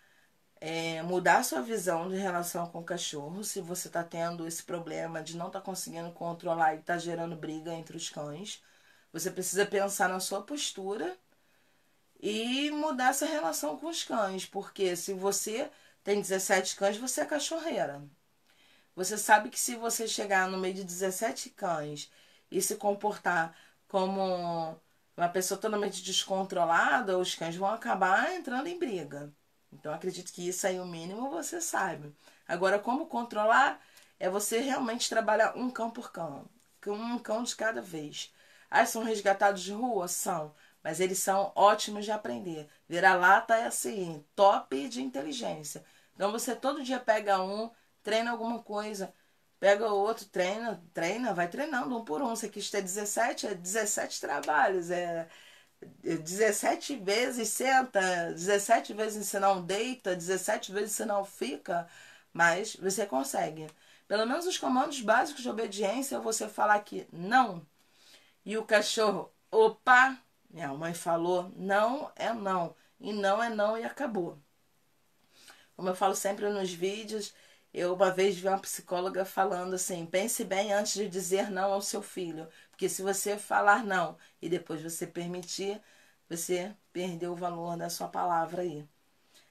mudar a sua visão de relação com o cachorro. Se você está tendo esse problema de não estar conseguindo controlar e está gerando briga entre os cães, você precisa pensar na sua postura e mudar essa relação com os cães. Porque se você tem 17 cães, você é cachorreira. Você sabe que se você chegar no meio de 17 cães e se comportar como uma pessoa totalmente descontrolada, os cães vão acabar entrando em briga. Então, acredito que isso aí, o mínimo, você sabe. Agora, como controlar é você realmente trabalhar um cão por cão. Um cão de cada vez. Ah, são resgatados de rua? São. Mas eles são ótimos de aprender. Vira-lata é assim, top de inteligência. Então, você todo dia pega um, treina alguma coisa, pega outro, treina, vai treinando um por um. Você quis ter 17, é 17 trabalhos, 17 vezes senta, 17 vezes você não deita, 17 vezes você não fica, mas você consegue. Pelo menos os comandos básicos de obediência é você falar que não. E o cachorro, opa, minha mãe falou, não é não. E não é não e acabou. Como eu falo sempre nos vídeos, eu uma vez vi uma psicóloga falando assim, pense bem antes de dizer não ao seu filho. Porque se você falar não e depois você permitir, você perdeu o valor da sua palavra aí.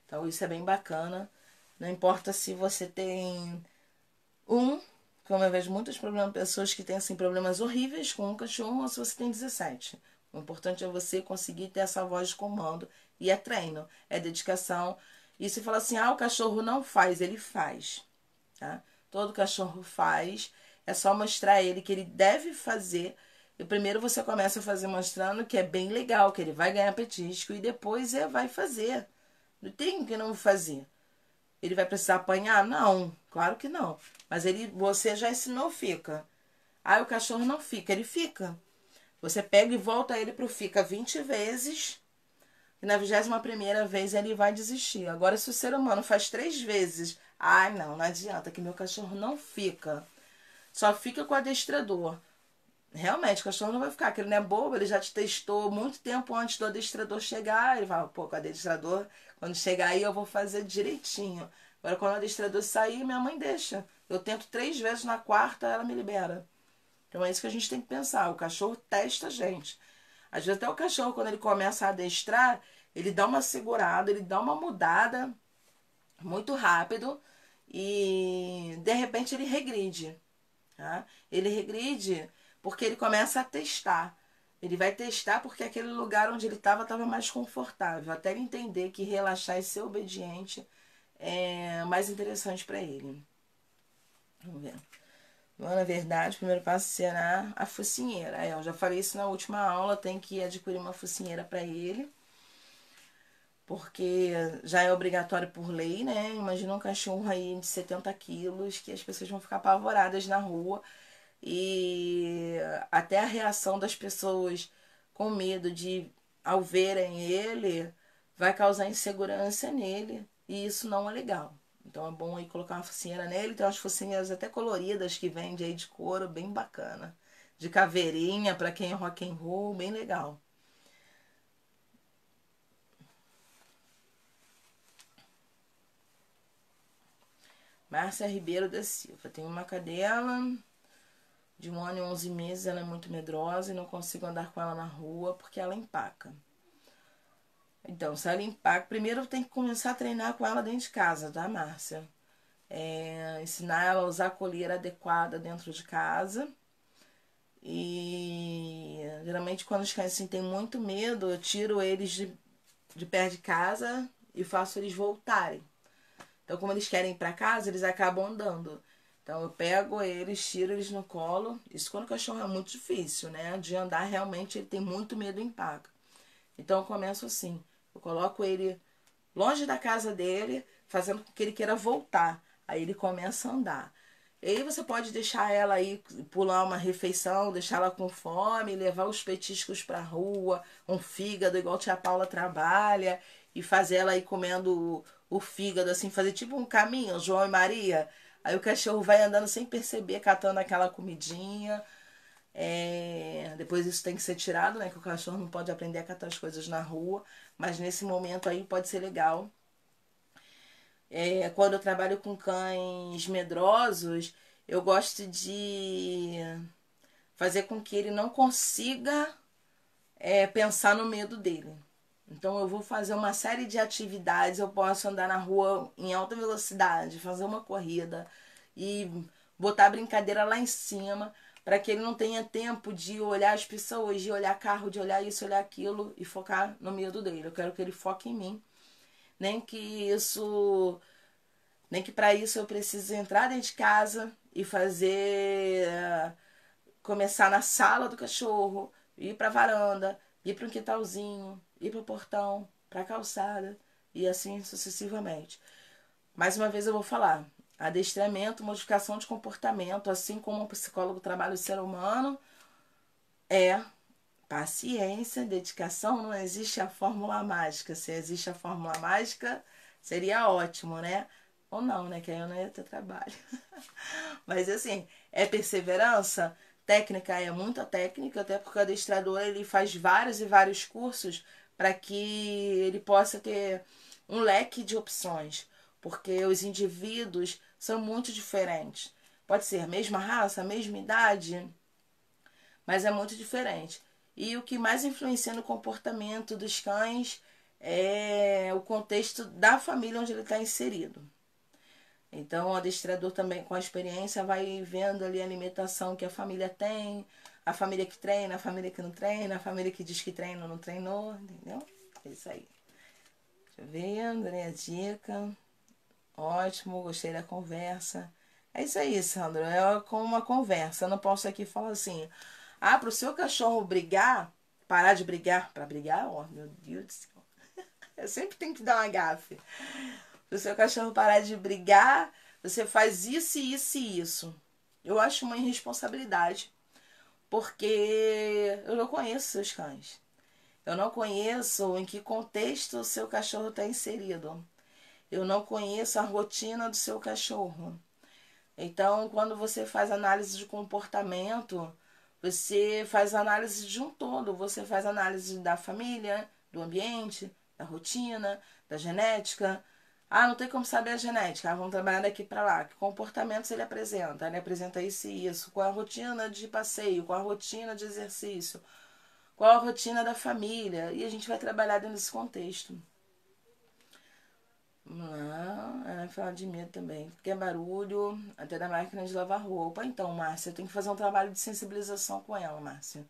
Então isso é bem bacana. Não importa se você tem como eu vejo muitos problemas, pessoas que têm assim, problemas horríveis com um cachorro, ou se você tem 17. O importante é você conseguir ter essa voz de comando. E é treino, é dedicação. E se fala assim, o cachorro não faz, ele faz. Tá? Todo cachorro faz. É só mostrar a ele que ele deve fazer. E primeiro você começa a fazer mostrando que é bem legal, que ele vai ganhar petisco. E depois vai fazer. Não tem que não fazer. Ele vai precisar apanhar? Não, claro que não. Mas você já ensinou, fica. O cachorro não fica, ele fica. Você pega e volta ele pro fica 20 vezes. E na 21ª vez ele vai desistir. Agora, se o ser humano faz 3 vezes, não adianta, que meu cachorro não fica. Só fica com o adestrador. Realmente, o cachorro não vai ficar, porque ele não é bobo, ele já te testou muito tempo antes do adestrador chegar. Ele fala, pô, com o adestrador, quando chegar aí eu vou fazer direitinho. Agora, quando o adestrador sair, minha mãe deixa. Eu tento 3 vezes, na 4ª ela me libera. Então é isso que a gente tem que pensar. O cachorro testa a gente. Às vezes até o cachorro, quando ele começa a adestrar, ele dá uma segurada, ele dá uma mudada muito rápido e de repente ele regride. Tá? Ele regride porque ele começa a testar. Ele vai testar porque aquele lugar onde ele estava mais confortável. Até ele entender que relaxar e ser obediente é mais interessante para ele. Vamos ver. Na verdade, o primeiro passo será a focinheira. Eu já falei isso na última aula, tem que adquirir uma focinheira para ele. Porque já é obrigatório por lei, né? Imagina um cachorro aí de 70 quilos, que as pessoas vão ficar apavoradas na rua. E até a reação das pessoas com medo de, ao verem ele, vai causar insegurança nele. E isso não é legal. Então é bom aí colocar uma focinheira nele. Tem umas focinheiras até coloridas que vende aí de couro, bem bacana. De caveirinha, para quem é rock and roll, bem legal. Márcia Ribeiro da Silva. Tem uma cadela de 1 ano e 11 meses. Ela é muito medrosa e não consigo andar com ela na rua porque ela empaca. Então, se ela empaca, primeiro tem que começar a treinar com ela dentro de casa, tá, Márcia? Ensinar ela a usar a coleira adequada dentro de casa. E Geralmente quando os cães assim, têm muito medo, eu tiro eles de perto de casa e faço eles voltarem. Então, como eles querem ir para casa, eles acabam andando. Então, eu pego eles, tiro eles no colo. Isso quando o cachorro é muito difícil, né? De andar, realmente, ele tem muito medo em paca. Então, eu começo assim. Eu coloco ele longe da casa dele, fazendo com que ele queira voltar. Aí ele começa a andar. E aí você pode deixar ela aí, pular uma refeição, deixar ela com fome, levar os petiscos pra rua, um fígado, igual a tia Paula trabalha, e fazer ela ir comendo o fígado, assim, fazer tipo um caminho, João e Maria. Aí o cachorro vai andando sem perceber, catando aquela comidinha. Depois isso tem que ser tirado, né? Que o cachorro não pode aprender a catar as coisas na rua. Mas nesse momento aí pode ser legal. Quando eu trabalho com cães medrosos, eu gosto de fazer com que ele não consiga pensar no medo dele. Então eu vou fazer uma série de atividades, eu posso andar na rua em alta velocidade, fazer uma corrida e botar a brincadeira lá em cima para que ele não tenha tempo de olhar as pessoas, de olhar carro, de olhar isso, olhar aquilo e focar no medo dele. Eu quero que ele foque em mim. Nem que isso, nem que para isso eu precise entrar dentro de casa e fazer começar na sala do cachorro, ir para a varanda, ir para um quintalzinho, ir para o portão, para a calçada e assim sucessivamente. Mais uma vez eu vou falar, adestramento, modificação de comportamento, assim como o psicólogo trabalha o ser humano, é paciência, dedicação, não existe a fórmula mágica. Se existe a fórmula mágica, seria ótimo, né? Ou não, né? Que aí eu não ia ter trabalho. Mas assim, é perseverança, técnica é muita técnica, até porque o adestrador ele faz vários e vários cursos para que ele possa ter um leque de opções, porque os indivíduos são muito diferentes. Pode ser a mesma raça, a mesma idade, mas é muito diferente. E o que mais influencia no comportamento dos cães é o contexto da família onde ele está inserido. Então, o adestrador também, com a experiência, vai vendo ali a alimentação que a família tem, a família que treina, a família que não treina, a família que diz que treina ou não treinou, entendeu? É isso aí. Deixa eu ver, André, a dica. Ótimo, gostei da conversa. É isso aí, Sandro. É como uma conversa. Eu não posso aqui falar assim. Ah, pro seu cachorro brigar, parar de brigar. Pra brigar, ó, meu Deus do céu. Eu sempre tenho que dar uma gafe. Pro seu cachorro parar de brigar, você faz isso, isso e isso. Eu acho uma irresponsabilidade. Porque eu não conheço seus cães. Eu não conheço em que contexto o seu cachorro está inserido. Eu não conheço a rotina do seu cachorro. Então, quando você faz análise de comportamento, você faz análise de um todo. Você faz análise da família, do ambiente, da rotina, da genética. Ah, não tem como saber a genética. Ah, vamos trabalhar daqui para lá. Que comportamentos ele apresenta? Ele apresenta isso e isso. Qual a rotina de passeio? Qual a rotina de exercício? Qual a rotina da família? E a gente vai trabalhar dentro desse contexto. Não, falar de medo também. Porque é barulho até da máquina de lavar roupa. Então, Márcia, eu tenho que fazer um trabalho de sensibilização com ela, Márcia.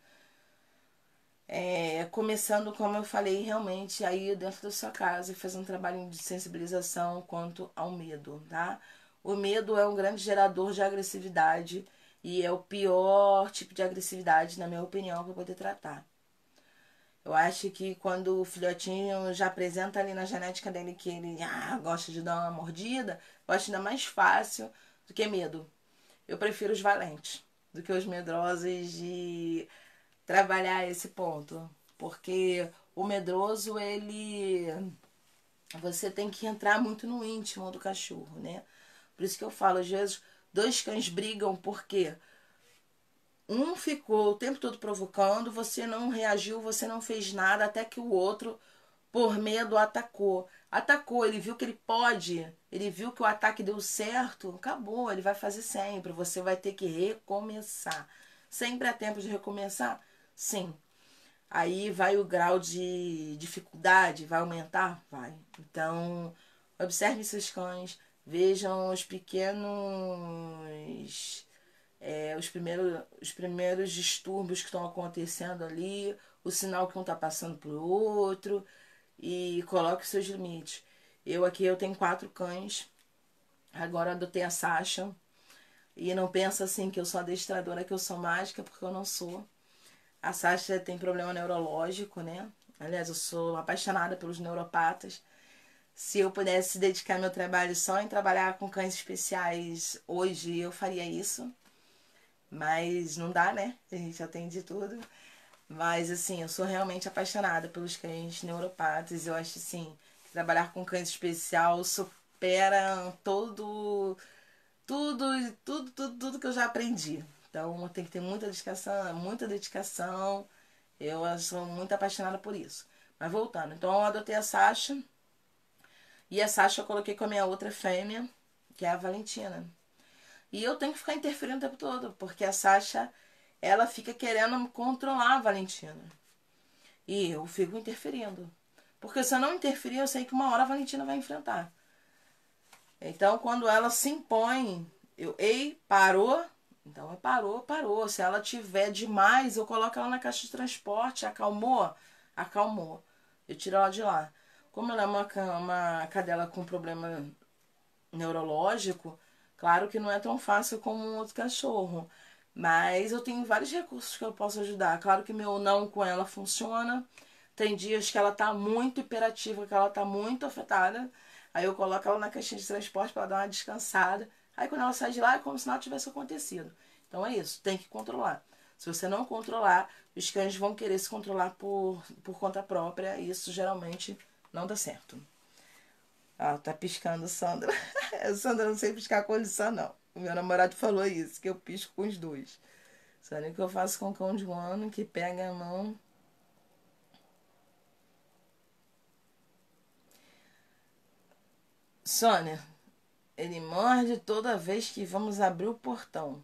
Começando, como eu falei, realmente aí dentro da sua casa e fazer um trabalho de sensibilização quanto ao medo, tá? O medo é um grande gerador de agressividade e é o pior tipo de agressividade, na minha opinião, para poder tratar. Eu acho que quando o filhotinho já apresenta ali na genética dele que ele gosta de dar uma mordida, eu acho ainda mais fácil do que medo. Eu prefiro os valentes do que os medrosos de trabalhar esse ponto. Porque o medroso, ele... Você tem que entrar muito no íntimo do cachorro, né? Por isso que eu falo, às vezes, dois cães brigam porque um ficou o tempo todo provocando, você não reagiu, você não fez nada, até que o outro, por medo, atacou. Atacou, ele viu que ele pode, ele viu que o ataque deu certo, acabou, ele vai fazer sempre. Você vai ter que recomeçar. Sempre há tempo de recomeçar? Sim. Aí vai o grau de dificuldade, vai aumentar? Vai. Então, observe seus cães, vejam os pequenos os primeiros distúrbios que estão acontecendo ali, o sinal que um está passando para o outro, e coloque os seus limites. Eu tenho 4 cães, agora adotei a Sasha, e não pensa assim que eu sou adestradora, que eu sou mágica, porque eu não sou. A Sasha tem problema neurológico, né? Aliás, eu sou apaixonada pelos neuropatas. Se eu pudesse dedicar meu trabalho só em trabalhar com cães especiais hoje, eu faria isso. Mas não dá, né? A gente atende tudo. Mas, assim, eu sou realmente apaixonada pelos cães neuropatas. Eu acho, assim, que trabalhar com cães especial supera tudo que eu já aprendi. Então, tem que ter muita dedicação, muita dedicação. Eu sou muito apaixonada por isso. Mas voltando, então eu adotei a Sasha. E a Sasha eu coloquei com a minha outra fêmea, que é a Valentina. E eu tenho que ficar interferindo o tempo todo, porque a Sasha, ela fica querendo controlar a Valentina. E eu fico interferindo. Porque se eu não interferir, eu sei que uma hora a Valentina vai enfrentar. Então, quando ela se impõe, ei, parou? Então, parou, parou. Se ela tiver demais, eu coloco ela na caixa de transporte. Acalmou? Acalmou. Eu tiro ela de lá. Como ela é uma cadela com problema neurológico, claro que não é tão fácil como um outro cachorro. Mas eu tenho vários recursos que eu posso ajudar. Claro que meu não com ela funciona. Tem dias que ela tá muito hiperativa, que ela tá muito afetada. Aí eu coloco ela na caixinha de transporte para dar uma descansada. Aí quando ela sai de lá é como se nada tivesse acontecido. Então é isso, tem que controlar. Se você não controlar, os cães vão querer se controlar por conta própria e isso geralmente não dá certo. Ah, tá piscando, Sandra. Sandra não sei piscar com lição, não. O meu namorado falou isso, que eu pisco com os dois. Sabe o que eu faço com o cão de 1 ano que pega a mão. Sônia, ele morde toda vez que vamos abrir o portão.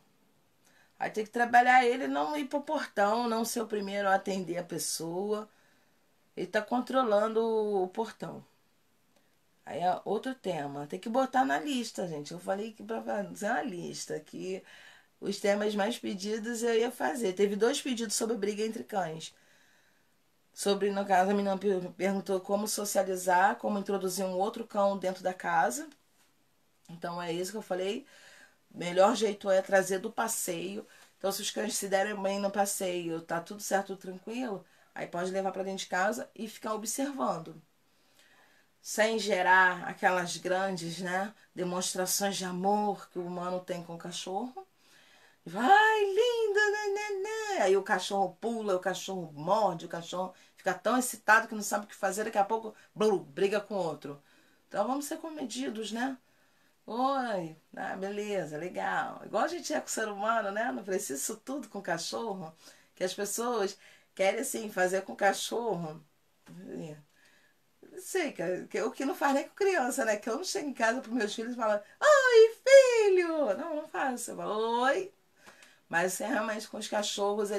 Aí tem que trabalhar ele não ir pro portão, não ser o primeiro a atender a pessoa. Ele tá controlando o portão. Aí é outro tema. Tem que botar na lista, gente. Eu falei que pra fazer uma lista, que os temas mais pedidos eu ia fazer. Teve 2 pedidos sobre briga entre cães. Sobre, no caso, a menina perguntou como socializar, como introduzir um outro cão dentro da casa. Então é isso que eu falei. Melhor jeito é trazer do passeio. Então, se os cães se derem bem no passeio, tá tudo certo, tudo tranquilo, aí pode levar para dentro de casa e ficar observando. Sem gerar aquelas grandes, né, demonstrações de amor que o humano tem com o cachorro. Vai, linda, né. Aí o cachorro pula, o cachorro morde, o cachorro fica tão excitado que não sabe o que fazer, daqui a pouco, briga com outro. Então vamos ser comedidos, né? Oi, beleza, legal. Igual a gente é com o ser humano, né? Não precisa isso tudo com cachorro. Que as pessoas querem, assim, fazer com cachorro. Não sei, o que não faz nem com criança, né? Que eu não chego em casa pros meus filhos e falo, oi, filho! Não, não faço. Eu falo, oi. Mas realmente com os cachorros,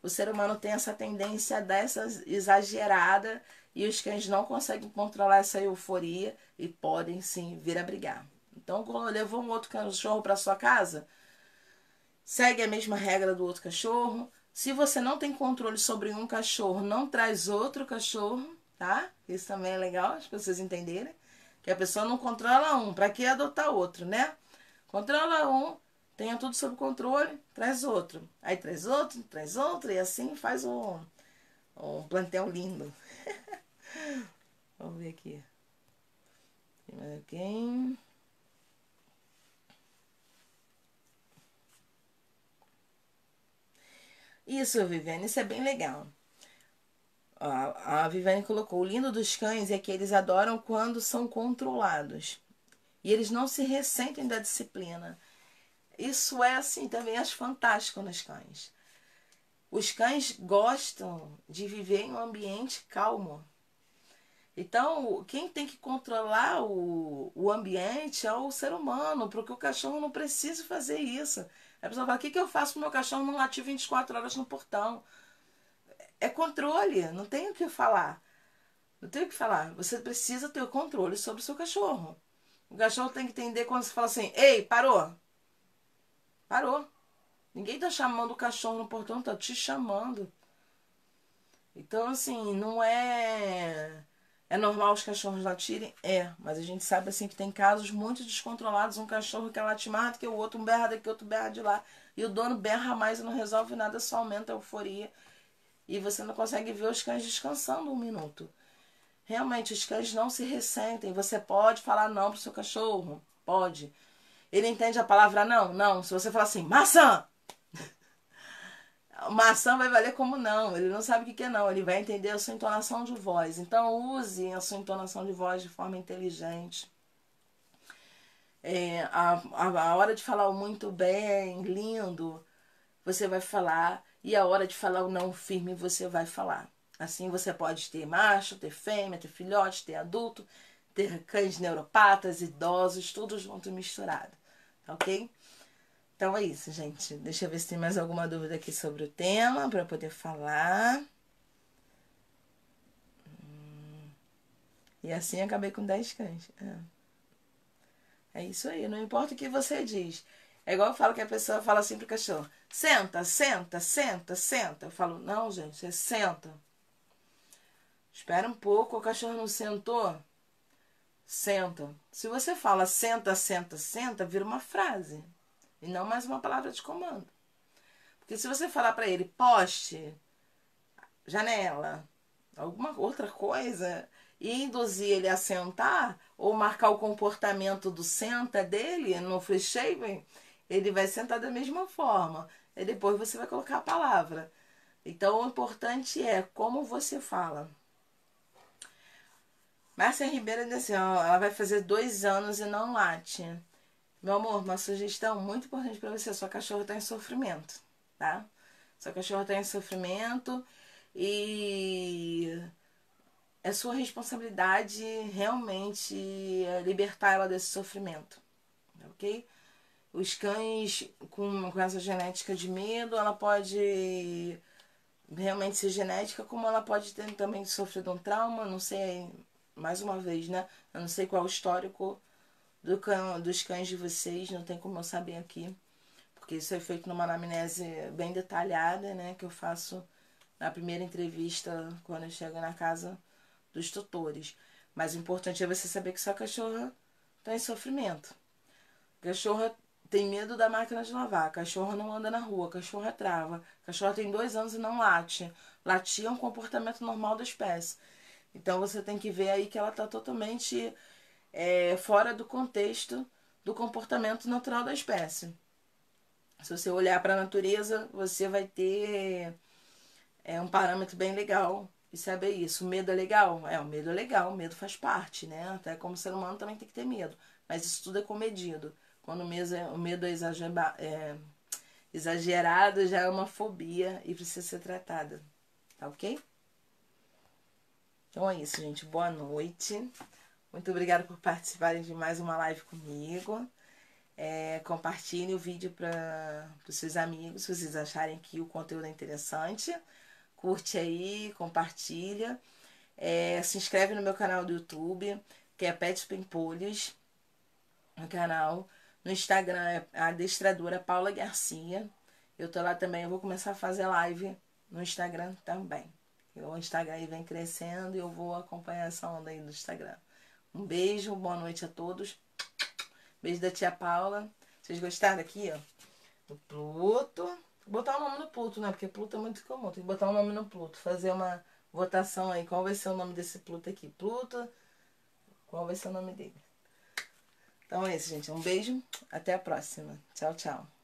o ser humano tem essa tendência dessa exagerada e os cães não conseguem controlar essa euforia e podem sim vir a brigar. Então, quando levou um outro cachorro para sua casa, segue a mesma regra do outro cachorro. Se você não tem controle sobre um cachorro, não traz outro cachorro, tá? Isso também é legal as pessoas entenderem. Que a pessoa não controla um, para que adotar outro, né? Controla um, tenha tudo sob controle, traz outro. Aí traz outro, e assim faz um plantel lindo. Vamos ver aqui. Tem mais alguém? Isso, Viviane, isso é bem legal. A Viviane colocou: o lindo dos cães é que eles adoram quando são controlados. E eles não se ressentem da disciplina. Isso é, assim, também acho fantástico nos cães. Os cães gostam de viver em um ambiente calmo. Então, quem tem que controlar o ambiente é o ser humano, porque o cachorro não precisa fazer isso. A pessoa fala: o que eu faço para o meu cachorro não latir 24 horas no portão? É controle, não tem o que falar. Não tem o que falar. Você precisa ter o controle sobre o seu cachorro. O cachorro tem que entender quando você fala assim: ei, parou. Parou. Ninguém tá chamando o cachorro no portão, tá te chamando. Então, assim, não é... É normal os cachorros latirem? É, mas a gente sabe, assim, que tem casos muito descontrolados. Um cachorro que late mais do que o outro, um berra daqui, outro berra de lá. E o dono berra mais e não resolve nada, só aumenta a euforia. E você não consegue ver os cães descansando um minuto. Realmente, os cães não se ressentem. Você pode falar não pro seu cachorro? Pode. Ele entende a palavra não? Não. Se você falar assim, maçã! Maçã vai valer como não. Ele não sabe o que é não. Ele vai entender a sua entonação de voz. Então, use a sua entonação de voz de forma inteligente. A hora de falar o muito bem, lindo, você vai falar. E a hora de falar o não firme, você vai falar. Assim você pode ter macho, ter fêmea, ter filhote, ter adulto, ter cães neuropatas, idosos, tudo junto e misturado. Ok? Então é isso, gente. Deixa eu ver se tem mais alguma dúvida aqui sobre o tema para poder falar. E assim acabei com 10 cães. É isso aí. Não importa o que você diz. É igual eu falo que a pessoa fala assim pro cachorro: senta, senta, senta, senta. Eu falo: não, gente, você senta. Espera um pouco, o cachorro não sentou? Senta. Se você fala senta, senta, senta, vira uma frase. E não mais uma palavra de comando. Porque se você falar para ele poste, janela, alguma outra coisa, e induzir ele a sentar, ou marcar o comportamento do senta dele no free shaving, ele vai sentar da mesma forma. E depois você vai colocar a palavra. Então o importante é como você fala. Márcia Ribeiro diz assim, ó, ela vai fazer 2 anos e não late. Meu amor, uma sugestão muito importante para você. Sua cachorra está em sofrimento, tá? Sua cachorra está em sofrimento e é sua responsabilidade realmente libertar ela desse sofrimento, ok? Os cães com essa genética de medo, ela pode realmente ser genética, como ela pode ter também sofrido um trauma, não sei, mais uma vez, né? Eu não sei qual é o histórico dos cães de vocês, não tem como eu saber aqui, porque isso é feito numa anamnese bem detalhada, né? Que eu faço na primeira entrevista quando eu chego na casa dos tutores. Mas o importante é você saber que sua cachorra está em sofrimento. A cachorra tem medo da máquina de lavar, a cachorra não anda na rua, a cachorra trava, a cachorra tem 2 anos e não late. Latir é um comportamento normal da espécie. Então você tem que ver aí que ela está totalmente fora do contexto do comportamento natural da espécie. Se você olhar para a natureza, você vai ter um parâmetro bem legal e saber isso. O medo é legal? O medo é legal, o medo faz parte, né? Até como ser humano também tem que ter medo. Mas isso tudo é comedido. Quando o medo é exagerado, já é uma fobia e precisa ser tratada. Tá ok? Então é isso, gente. Boa noite. Muito obrigada por participarem de mais uma live comigo. Compartilhe o vídeo para os seus amigos, se vocês acharem que o conteúdo é interessante. Curte aí, compartilha. Se inscreve no meu canal do YouTube, que é Pets Pimpolhos, no canal. No Instagram é a adestradora Paula Garcia. Eu tô lá também, eu vou começar a fazer live no Instagram também. O Instagram aí vem crescendo e eu vou acompanhar essa onda aí do Instagram. Um beijo, boa noite a todos. Beijo da tia Paula. Vocês gostaram aqui, ó? Do Pluto. Vou botar o nome no Pluto, né? Porque Pluto é muito comum. Tem que botar o nome no Pluto. Fazer uma votação aí. Qual vai ser o nome desse Pluto aqui? Pluto. Qual vai ser o nome dele? Então é isso, gente. Um beijo. Até a próxima. Tchau, tchau.